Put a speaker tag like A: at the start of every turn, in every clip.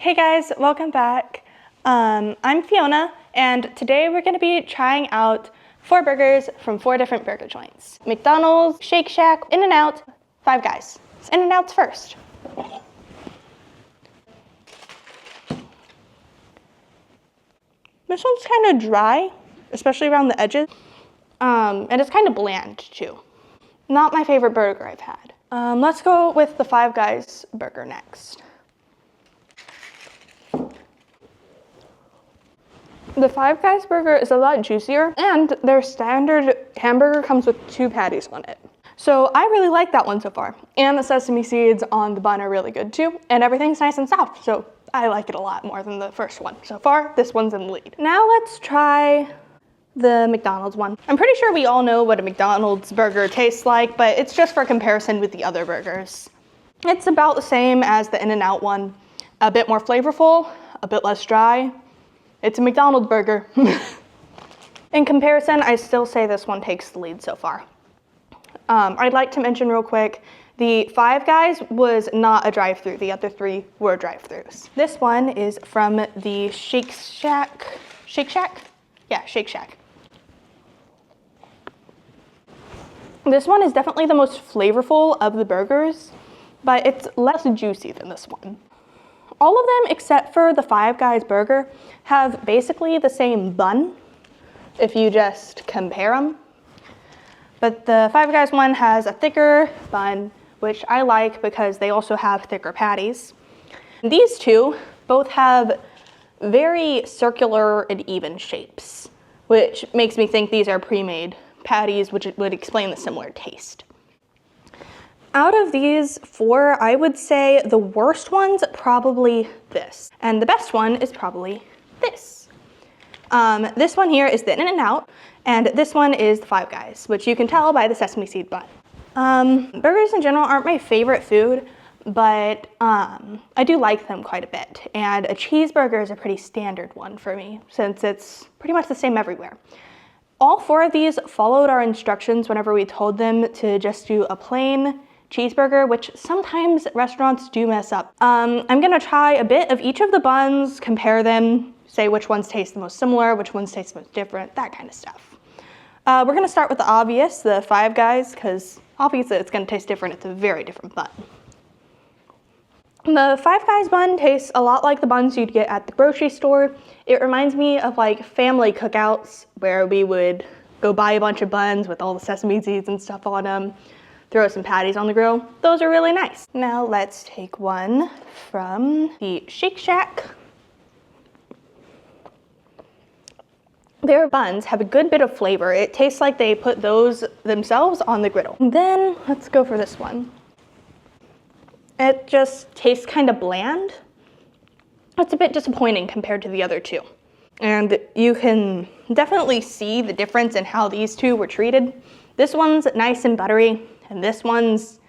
A: Hey guys, welcome back. I'm Fiona, and today we're going to be trying out 4 burgers from 4 different burger joints. McDonald's, Shake Shack, In-N-Out, Five Guys. In-N-Out's first. This one's kind of dry, especially around the edges, and it's kind of bland too. Not my favorite burger I've had. Let's go with the Five Guys burger next. The Five Guys burger is a lot juicier, and their standard hamburger comes with 2 patties on it. So I really like that one so far. And the sesame seeds on the bun are really good too, and everything's nice and soft, so I like it a lot more than the first one. So far, this one's in the lead. Now let's try the McDonald's one. I'm pretty sure we all know what a McDonald's burger tastes like, but it's just for comparison with the other burgers. It's about the same as the In-N-Out one. A bit more flavorful, a bit less dry. It's a McDonald's burger. In comparison, I still say this one takes the lead so far. I'd like to mention real quick, the Five Guys was not a drive-thru. The other 3 were drive-thrus. This one is from the Shake Shack? Shake Shack? Yeah, Shake Shack. This one is definitely the most flavorful of the burgers, but it's less juicy than this one. All of them, except for the Five Guys burger, have basically the same bun, if you just compare them. But the Five Guys one has a thicker bun, which I like because they also have thicker patties. These two both have very circular and even shapes, which makes me think these are pre-made patties, which would explain the similar taste. Out of these 4, I would say the worst one's probably this, and the best one is probably this. This one here is the In-N-Out, and this one is the Five Guys, which you can tell by the sesame seed bun. Burgers in general aren't my favorite food, but I do like them quite a bit, and a cheeseburger is a pretty standard one for me, since it's pretty much the same everywhere. All 4 of these followed our instructions whenever we told them to just do a plain cheeseburger, which sometimes restaurants do mess up. I'm gonna try a bit of each of the buns, compare them, say which ones taste the most similar, which ones taste the most different, that kind of stuff. We're gonna start with the obvious, the Five Guys, because obviously it's gonna taste different. It's a very different bun. The Five Guys bun tastes a lot like the buns you'd get at the grocery store. It reminds me of like family cookouts where we would go buy a bunch of buns with all the sesame seeds and stuff on them, throw some patties on the grill. Those are really nice. Now let's take one from the Shake Shack. Their buns have a good bit of flavor. It tastes like they put those themselves on the griddle. And then let's go for this one. It just tastes kind of bland. It's a bit disappointing compared to the other 2. And you can definitely see the difference in how these 2 were treated. This one's nice and buttery, and this one's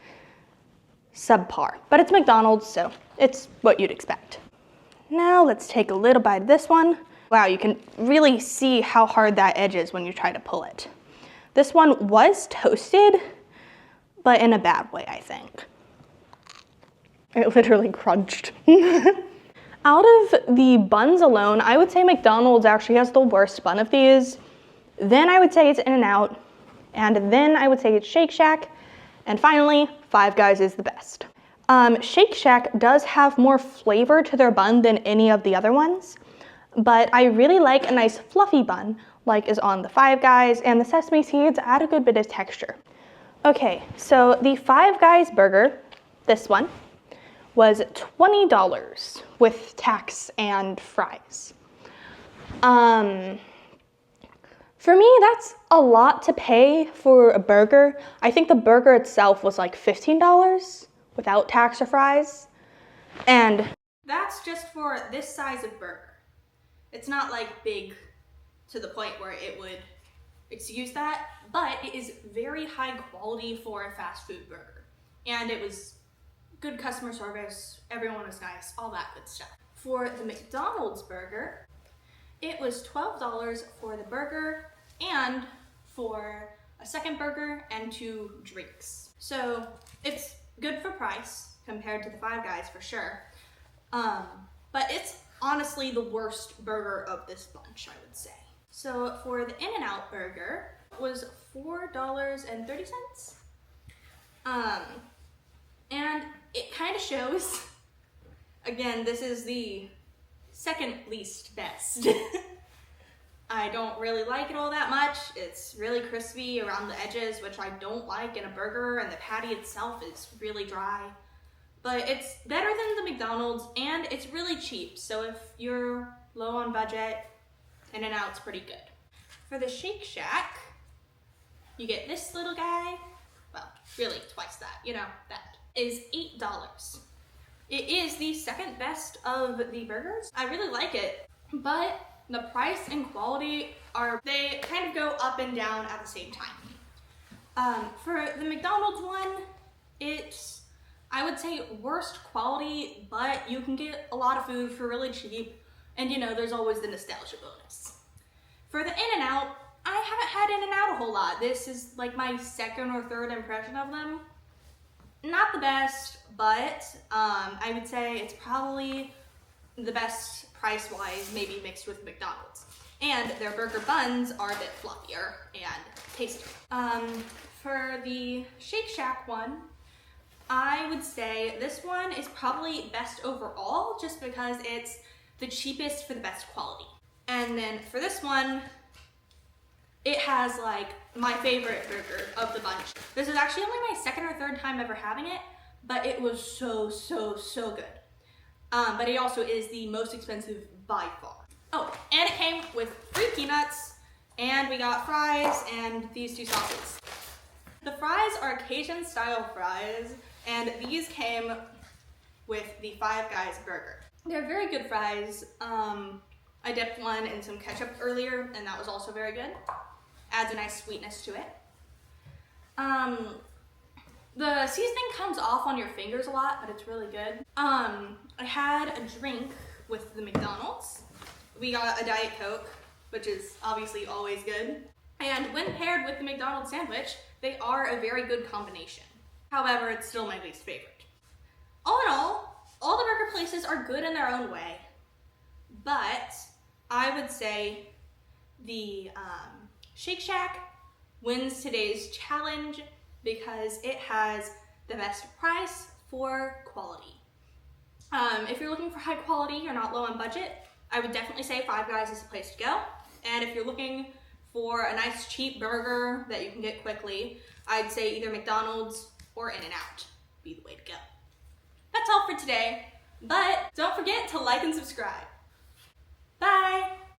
A: subpar. But it's McDonald's, so it's what you'd expect. Now let's take a little bite of this one. Wow, you can really see how hard that edge is when you try to pull it. This one was toasted, but in a bad way, I think. It literally crunched. Out of the buns alone, I would say McDonald's actually has the worst bun of these. Then I would say it's In-N-Out, and then I would say it's Shake Shack, and finally, Five Guys is the best. Shake Shack does have more flavor to their bun than any of the other ones, but I really like a nice fluffy bun, like is on the Five Guys, and the sesame seeds add a good bit of texture. Okay, so the Five Guys burger, this one, was $20 with tax and fries. For me, that's a lot to pay for a burger. I think the burger itself was like $15 without tax or fries. And that's just for this size of burger. It's not like big to the point where it would excuse that, but it is very high quality for a fast food burger. And it was good customer service, everyone was nice, all that good stuff. For the McDonald's burger, it was $12 for the burger and for a second burger and 2 drinks. So it's good for price compared to the Five Guys for sure. But honestly the worst burger of this bunch, I would say. So for the In-N-Out burger was $4.30. And it kind of shows, again, this is the second least best. I don't really like it all that much. It's really crispy around the edges, which I don't like in a burger, and the patty itself is really dry. But it's better than the McDonald's, and it's really cheap. So if you're low on budget, In-N-Out's pretty good. For the Shake Shack, you get this little guy. Well, really twice that, you know, that is $8. It is the second best of the burgers. I really like it, but the price and quality they kind of go up and down at the same time. For the McDonald's one, it's, I would say, worst quality, but you can get a lot of food for really cheap, and you know, there's always the nostalgia bonus. For the In-N-Out, I haven't had In-N-Out a whole lot. This is like my second or third impression of them. Not the best, but I would say it's probably the best price-wise, maybe mixed with McDonald's. And their burger buns are a bit fluffier and tastier. For the Shake Shack one, I would say this one is probably best overall, just because it's the cheapest for the best quality. And then for this one, it has like my favorite burger of the bunch. This is actually only my second or third time ever having it, but it was so good. But it also is the most expensive by far. Oh, and it came with free peanuts, and we got fries and these two sauces. The fries are Cajun style fries, and these came with the Five Guys burger. They're very good fries. I dipped one in some ketchup earlier, and that was also very good. Adds a nice sweetness to it. The seasoning comes off on your fingers a lot, but it's really good. I had a drink with the McDonald's. We got a Diet Coke, which is obviously always good. And when paired with the McDonald's sandwich, they are a very good combination. However, it's still my least favorite. All in all the burger places are good in their own way, but I would say the Shake Shack wins today's challenge because it has the best price for quality. If you're looking for high quality, you're not low on budget, I would definitely say Five Guys is the place to go. And if you're looking for a nice cheap burger that you can get quickly, I'd say either McDonald's or In-N-Out be the way to go. That's all for today, but don't forget to like and subscribe.